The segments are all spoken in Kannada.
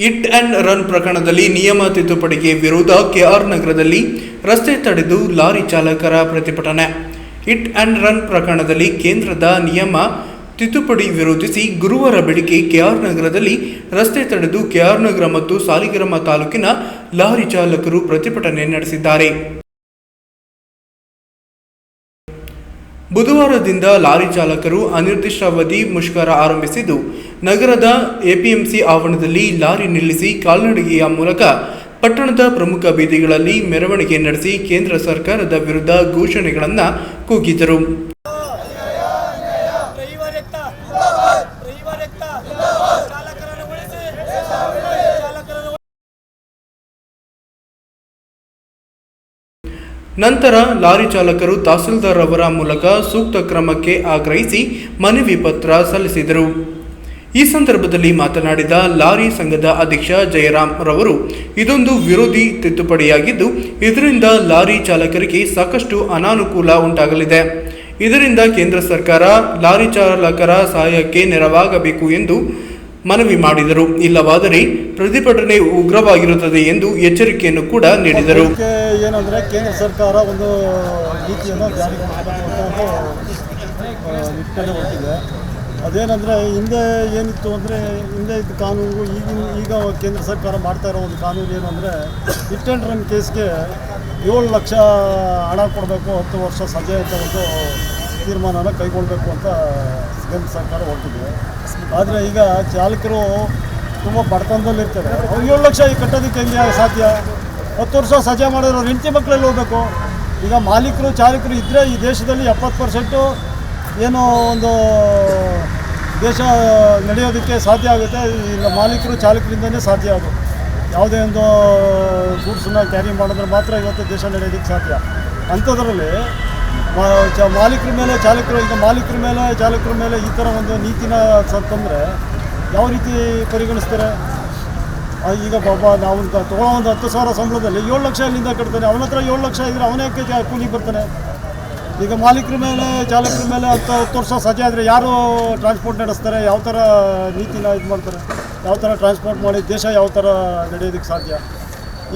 ಹಿಟ್ ಅಂಡ್ ರನ್ ಪ್ರಕರಣದಲ್ಲಿ ನಿಯಮ ತಿದ್ದುಪಡಿಗೆ ವಿರೋಧ ಕೆಆರ್ ನಗರದಲ್ಲಿ ರಸ್ತೆ ತಡೆದು ಲಾರಿ ಚಾಲಕರ ಪ್ರತಿಭಟನೆ. ಹಿಟ್ ಅಂಡ್ ರನ್ ಪ್ರಕರಣದಲ್ಲಿ ಕೇಂದ್ರದ ನಿಯಮ ತಿದ್ದುಪಡಿ ವಿರೋಧಿಸಿ ಗುರುವಾರ ಬೆಳಗ್ಗೆ ಕೆಆರ್ ನಗರದಲ್ಲಿ ರಸ್ತೆ ತಡೆದು ಕೆಆರ್ ನಗರ ಮತ್ತು ಸಾಲಿಗ್ರಾಮ ತಾಲೂಕಿನ ಲಾರಿ ಚಾಲಕರು ಪ್ರತಿಭಟನೆ ನಡೆಸಿದ್ದಾರೆ. ಬುಧವಾರದಿಂದ ಲಾರಿ ಚಾಲಕರು ಅನಿರ್ದಿಷ್ಟಾವಧಿ ಮುಷ್ಕರ ಆರಂಭಿಸಿದ್ದು, ನಗರದ ಎಪಿಎಂಸಿ ಆವರಣದಲ್ಲಿ ಲಾರಿ ನಿಲ್ಲಿಸಿ ಕಾಲ್ನಡಿಗೆಯ ಮೂಲಕ ಪಟ್ಟಣದ ಪ್ರಮುಖ ಬೀದಿಗಳಲ್ಲಿ ಮೆರವಣಿಗೆ ನಡೆಸಿ ಕೇಂದ್ರ ಸರ್ಕಾರದ ವಿರುದ್ಧ ಘೋಷಣೆಗಳನ್ನು ಕೂಗಿದರು. ನಂತರ ಲಾರಿ ಚಾಲಕರು ತಹಸೀಲ್ದಾರ್ ಅವರ ಮೂಲಕ ಸೂಕ್ತ ಕ್ರಮಕ್ಕೆ ಆಗ್ರಹಿಸಿ ಮನವಿ ಪತ್ರ ಸಲ್ಲಿಸಿದರು. ಈ ಸಂದರ್ಭದಲ್ಲಿ ಮಾತನಾಡಿದ ಲಾರಿ ಸಂಘದ ಅಧ್ಯಕ್ಷ ಜಯರಾಮ್ ರವರು, ಇದೊಂದು ವಿರೋಧಿ ತಿದ್ದುಪಡಿಯಾಗಿದ್ದು, ಇದರಿಂದ ಲಾರಿ ಚಾಲಕರಿಗೆ ಸಾಕಷ್ಟು ಅನಾನುಕೂಲ ಉಂಟಾಗಲಿದೆ. ಇದರಿಂದ ಕೇಂದ್ರ ಸರ್ಕಾರ ಲಾರಿ ಚಾಲಕರ ಸಹಾಯಕ್ಕೆ ನೆರವಾಗಬೇಕು ಎಂದು ಮನವಿ ಮಾಡಿದರು. ಇಲ್ಲವಾದರೆ ಪ್ರತಿಭಟನೆ ಉಗ್ರವಾಗಿರುತ್ತದೆ ಎಂದು ಎಚ್ಚರಿಕೆಯನ್ನು ಕೂಡ ನೀಡಿದರು. ಏನಂದರೆ ಕೇಂದ್ರ ಸರ್ಕಾರ ಒಂದು ನೀತಿಯನ್ನು ಜಾರಿಗೆ ನಿಟ್ಟಿನಲ್ಲಿ ಹೊರಟಿದೆ. ಅದೇನೆಂದರೆ ಹಿಂದೆ ಏನಿತ್ತು ಅಂದರೆ ಹಿಂದೆ ಇದ್ದ ಕಾನೂನು ಈಗ ಕೇಂದ್ರ ಸರ್ಕಾರ ಮಾಡ್ತಾ ಇರೋ ಒಂದು ಕಾನೂನು ಏನು ಅಂದರೆ ಹಿಟ್ ಆ್ಯಂಡ್ ರನ್ ಕೇಸ್ಗೆ 7 ಲಕ್ಷ ಹಣ ಕೊಡಬೇಕು, 10 ವರ್ಷ ಸಜೆ ಅಂತ ಒಂದು ತೀರ್ಮಾನನ ಕೈಗೊಳ್ಳಬೇಕು ಅಂತ ಕೇಂದ್ರ ಸರ್ಕಾರ ಹೊರಟಿದೆ. ಆದರೆ ಈಗ ಚಾಲಕರು ತುಂಬ ಬಡತನದಲ್ಲಿರ್ತಾರೆ. ಅವ್ರು 7 ಲಕ್ಷ ಕಟ್ಟೋದಕ್ಕೆ ಹೆಂಗೆ ಸಾಧ್ಯ? 10 ವರ್ಷ ಸಜೆ ಮಾಡಿರೋ ಹೆಂಡತಿ ಮಕ್ಕಳಲ್ಲಿ ಹೋಗಬೇಕು. ಈಗ ಮಾಲೀಕರು ಚಾಲಕರು ಇದ್ದರೆ ಈ ದೇಶದಲ್ಲಿ 70% ಏನೋ ಒಂದು ದೇಶ ನಡೆಯೋದಕ್ಕೆ ಸಾಧ್ಯ ಆಗುತ್ತೆ. ಈಗ ಮಾಲೀಕರು ಚಾಲಕರಿಂದನೇ ಸಾಧ್ಯ ಅದು. ಯಾವುದೇ ಒಂದು ಗೂಡ್ಸನ್ನ ಕ್ಯಾರಿ ಮಾಡಿದ್ರೆ ಮಾತ್ರ ಇವತ್ತು ದೇಶ ನಡೆಯೋದಕ್ಕೆ ಸಾಧ್ಯ. ಅಂಥದ್ರಲ್ಲಿ ಮಾಲೀಕರ ಮೇಲೆ ಚಾಲಕರ ಮೇಲೆ ಈ ಥರ ಒಂದು ನೀತಿನ ತಂದರೆ ಯಾವ ರೀತಿ ಪರಿಗಣಿಸ್ತಾರೆ? ಈಗ ನಾವು ತೊಗೊಳ್ಳೋ ಒಂದು 10,000 ಸಂಬಳದಲ್ಲಿ 7 ಲಕ್ಷ ಎಲ್ಲಿಂದ ಕಟ್ತಾನೆ? ಅವನ ಹತ್ರ 7 ಲಕ್ಷ ಇದ್ದರೆ ಅವನೇ ಕೂಲಿಗೆ ಬರ್ತಾನೆ. ಈಗ ಮಾಲೀಕರ ಮೇಲೆ ಚಾಲಕರ ಮೇಲೆ 10 ವರ್ಷ ಸಜೆ ಆದರೆ ಯಾರು ಟ್ರಾನ್ಸ್ಪೋರ್ಟ್ ನಡೆಸ್ತಾರೆ? ಯಾವ ಥರ ನೀತಿನ ಇದು ಮಾಡ್ತಾರೆ? ಯಾವ ಥರ ಟ್ರಾನ್ಸ್ಪೋರ್ಟ್ ಮಾಡಿ ದೇಶ ಯಾವ ಥರ ನಡೆಯೋದಕ್ಕೆ ಸಾಧ್ಯ?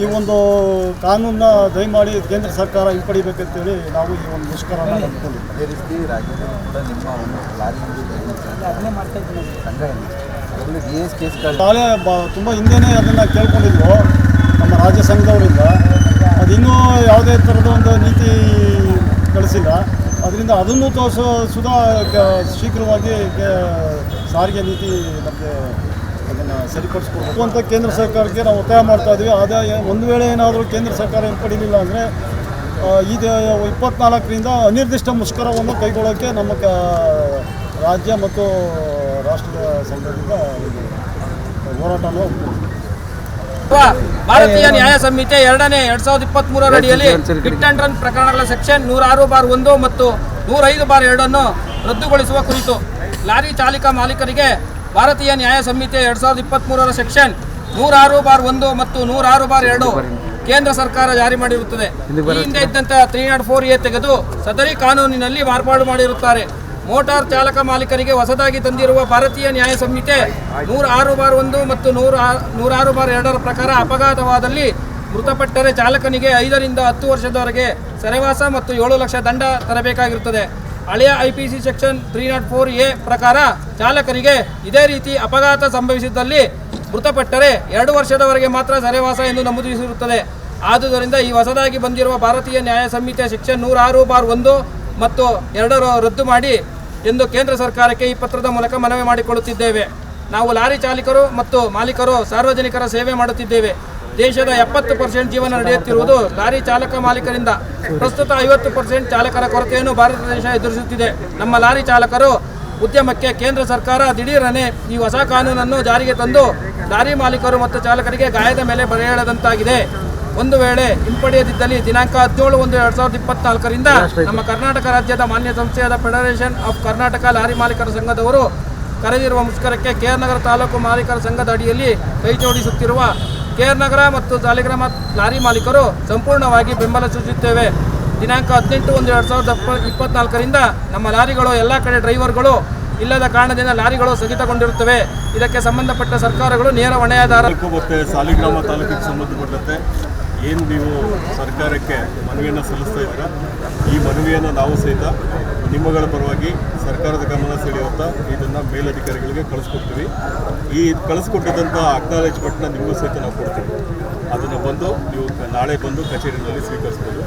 ಈ ಒಂದು ಕಾನೂನನ್ನ ದಯಮಾಡಿ ಕೇಂದ್ರ ಸರ್ಕಾರ ಹಿಂಪಡಿಬೇಕಂತೇಳಿ ನಾವು ಈ ಒಂದು ಮುಷ್ಕರನ ನಡೆದುಕೊಂಡಿದ್ದೀವಿ. ಅದೇ ರೀತಿ ರಾಜ್ಯದಲ್ಲೂ ಕೂಡ ನಿಮ್ಮ ಒಂದು ಲಾರಿ ನಾಳೆ ತುಂಬ ಹಿಂದೆಯೇ ಅದನ್ನು ಕೇಳ್ಕೊಂಡಿದ್ವು ನಮ್ಮ ರಾಜ್ಯ ಸಂಘದವರಿಂದ. ಅದಿನ್ನೂ ಯಾವುದೇ ಥರದ ಒಂದು ನೀತಿ ಕಳಿಸಿಲ್ಲ. ಅದರಿಂದ ಅದನ್ನು ಸುಧಾ ಶೀಘ್ರವಾಗಿ ಸಾರಿಗೆ ನೀತಿ ನಮಗೆ ಅದನ್ನು ಸರಿಪಡಿಸ್ಕೊಡ್ಬೇಕು ಅಂತ ಕೇಂದ್ರ ಸರ್ಕಾರಕ್ಕೆ ನಾವು ಒತ್ತಾಯ ಮಾಡ್ತಾ ಇದ್ದೀವಿ. ಅದೇ ಒಂದು ವೇಳೆ ಏನಾದರೂ ಕೇಂದ್ರ ಸರ್ಕಾರ ಹಿಂಪಡಿಲಿಲ್ಲ ಅಂದರೆ ಇದು 24ರಿಂದ ಅನಿರ್ದಿಷ್ಟ ಮುಷ್ಕರವನ್ನು ಕೈಗೊಳ್ಳೋಕ್ಕೆ ನಮ್ಮ ರಾಜ್ಯ ಮತ್ತು ರಾಷ್ಟ್ರದ ಸಂಘದಿಂದ ಹೋರಾಟವನ್ನು ಭಾರತೀಯ ನ್ಯಾಯ ಸಂಹಿತೆ 2023 ಅಡಿಯಲ್ಲಿ ಹಿಟ್ ಅಂಡ್ ರನ್ ಪ್ರಕರಣಗಳ ಸೆಕ್ಷನ್ 106(1) ಮತ್ತು 105(2) ಅನ್ನು ರದ್ದುಗೊಳಿಸುವ ಕುರಿತು ಲಾರಿ ಚಾಲಕ ಮಾಲೀಕರಿಗೆ ಭಾರತೀಯ ನ್ಯಾಯ ಸಂಹಿತೆ 2023 ಸೆಕ್ಷನ್ 106(1) ಮತ್ತು 106(2) ಕೇಂದ್ರ ಸರ್ಕಾರ ಜಾರಿ ಮಾಡಿರುತ್ತದೆ. ಈ ಹಿಂದೆ ಇದ್ದಂಥ 304A ತೆಗೆದು ಸದರಿ ಕಾನೂನಿನಲ್ಲಿ ಮಾರ್ಪಾಡು ಮಾಡಿರುತ್ತಾರೆ. ಮೋಟಾರ್ ಚಾಲಕ ಮಾಲೀಕರಿಗೆ ಹೊಸದಾಗಿ ತಂದಿರುವ ಭಾರತೀಯ ನ್ಯಾಯ ಸಂಹಿತೆ 106(1) ಮತ್ತು 106(2) ಪ್ರಕಾರ ಅಪಘಾತವಾದಲ್ಲಿ ಮೃತಪಟ್ಟರೆ ಚಾಲಕನಿಗೆ 5 ರಿಂದ 10 ವರ್ಷದವರೆಗೆ ಸೆರೆವಾಸ ಮತ್ತು 7 ಲಕ್ಷ ದಂಡ ತರಬೇಕಾಗಿರುತ್ತದೆ. ಹಳೆಯ IPC ಸೆಕ್ಷನ್ 304A ಪ್ರಕಾರ ಚಾಲಕರಿಗೆ ಇದೇ ರೀತಿ ಅಪಘಾತ ಸಂಭವಿಸಿದ್ದಲ್ಲಿ ಮೃತಪಟ್ಟರೆ 2 ವರ್ಷದವರೆಗೆ ಮಾತ್ರ ಸೆರೆವಾಸ ಎಂದು ನಮೂದಿಸಿರುತ್ತದೆ. ಆದುದರಿಂದ ಈ ಹೊಸದಾಗಿ ಬಂದಿರುವ ಭಾರತೀಯ ನ್ಯಾಯ ಸಂಹಿತೆ ಸೆಕ್ಷನ್ 106(1) ಮತ್ತು 2 ರದ್ದು ಮಾಡಿ ಎಂದು ಕೇಂದ್ರ ಸರ್ಕಾರಕ್ಕೆ ಈ ಪತ್ರದ ಮೂಲಕ ಮನವಿ ಮಾಡಿಕೊಳ್ಳುತ್ತಿದ್ದೇವೆ. ನಾವು ಲಾರಿ ಚಾಲಕರು ಮತ್ತು ಮಾಲೀಕರು ಸಾರ್ವಜನಿಕರ ಸೇವೆ ಮಾಡುತ್ತಿದ್ದೇವೆ. ದೇಶದ 70% ಜೀವನ ನಡೆಯುತ್ತಿರುವುದು ಲಾರಿ ಚಾಲಕ ಮಾಲೀಕರಿಂದ. ಪ್ರಸ್ತುತ 50% ಚಾಲಕರ ಕೊರತೆಯನ್ನು ಭಾರತ ದೇಶ ಎದುರಿಸುತ್ತಿದೆ. ನಮ್ಮ ಲಾರಿ ಚಾಲಕರು ಉದ್ಯಮಕ್ಕೆ ಕೇಂದ್ರ ಸರ್ಕಾರ ದಿಢೀರನೆ ಈ ಹೊಸ ಕಾನೂನನ್ನು ಜಾರಿಗೆ ತಂದು ಲಾರಿ ಮಾಲೀಕರು ಮತ್ತು ಚಾಲಕರಿಗೆ ಗಾಯದ ಮೇಲೆ ಬರೆ ಎಳೆದಂತಾಗಿದೆ. ಒಂದು ವೇಳೆ ಹಿಂಪಡೆಯದಿದ್ದಲ್ಲಿ ದಿನಾಂಕ 17/1/2024ರಿಂದ ನಮ್ಮ ಕರ್ನಾಟಕ ರಾಜ್ಯದ ಮಾನ್ಯ ಸಂಸ್ಥೆಯಾದ ಫೆಡರೇಷನ್ ಆಫ್ ಕರ್ನಾಟಕ ಲಾರಿ ಮಾಲೀಕರ ಸಂಘದವರು ಕರೆದಿರುವ ಮುಷ್ಕರಕ್ಕೆ KR ನಗರ ತಾಲೂಕು ಮಾಲೀಕರ ಸಂಘದ ಅಡಿಯಲ್ಲಿ ಕೈಜೋಡಿಸುತ್ತಿರುವ KR ನಗರ ಮತ್ತು ಸಾಲಿಗ್ರಾಮ ಲಾರಿ ಮಾಲೀಕರು ಸಂಪೂರ್ಣವಾಗಿ ಬೆಂಬಲ ಸೂಚಿಸುತ್ತೇವೆ. ದಿನಾಂಕ 18/1/2024ರಿಂದ ನಮ್ಮ ಲಾರಿಗಳು ಎಲ್ಲ ಕಡೆ ಡ್ರೈವರ್ಗಳು ಇಲ್ಲದ ಕಾರಣದಿಂದ ಲಾರಿಗಳು ಸ್ಥಗಿತಗೊಂಡಿರುತ್ತವೆ. ಇದಕ್ಕೆ ಸಂಬಂಧಪಟ್ಟ ಸರ್ಕಾರಗಳು ನೇರ ಹೊಣೆಯಾದಾರ. ಮತ್ತು ಸಾಲಿಗ್ರಾಮ ತಾಲೂಕಿಗೆ ಸಂಬಂಧಪಟ್ಟಂತೆ ಏನು ನೀವು ಸರ್ಕಾರಕ್ಕೆ ಮನವಿಯನ್ನು ಸಲ್ಲಿಸ್ತಾ ಇದ್ದೀರಾ, ಈ ಮನವಿಯನ್ನು ನಾವು ಸಹಿತ ನಿಮ್ಮಗಳ ಪರವಾಗಿ ಸರ್ಕಾರದ ಗಮನ ಸೆಳೆಯುತ್ತಾ ಇದನ್ನು ಮೇಲಧಿಕಾರಿಗಳಿಗೆ ಕಳಿಸ್ಕೊಡ್ತೀವಿ. ಈ ಕಳಿಸ್ಕೊಟ್ಟಿದ್ದಂಥ ಅಕ್ನಾಲೇಜ್ಮೆಂಟ್ನ ನಿಮಗೂ ಸಹಿತ ನಾವು ಕೊಡ್ತೀವಿ. ಅದನ್ನು ಬಂದು ನೀವು ನಾಳೆ ಬಂದು ಕಚೇರಿಯಲ್ಲಿ ಸ್ವೀಕರಿಸ್ಬೋದು.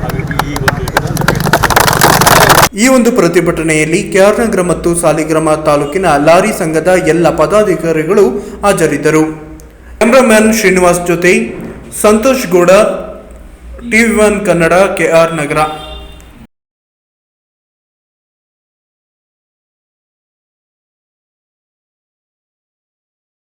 ಹಾಗಾಗಿ ಈ ಒಂದು ಇದನ್ನು ಈ ಒಂದು ಪ್ರತಿಭಟನೆಯಲ್ಲಿ ಕೆಆರ್ ನಗರ ಮತ್ತು ಸಾಲಿಗ್ರಾಮ ತಾಲೂಕಿನ ಲಾರಿ ಸಂಘದ ಎಲ್ಲ ಪದಾಧಿಕಾರಿಗಳು ಹಾಜರಿದ್ದರು. ಕ್ಯಾಮರಾಮ್ಯಾನ್ ಶ್ರೀನಿವಾಸ್ ಜೊತೆ ಸಂತೋಷ್ ಗೌಡ, TV1 ಕನ್ನಡ, ಕೆಆರ್ ನಗರ.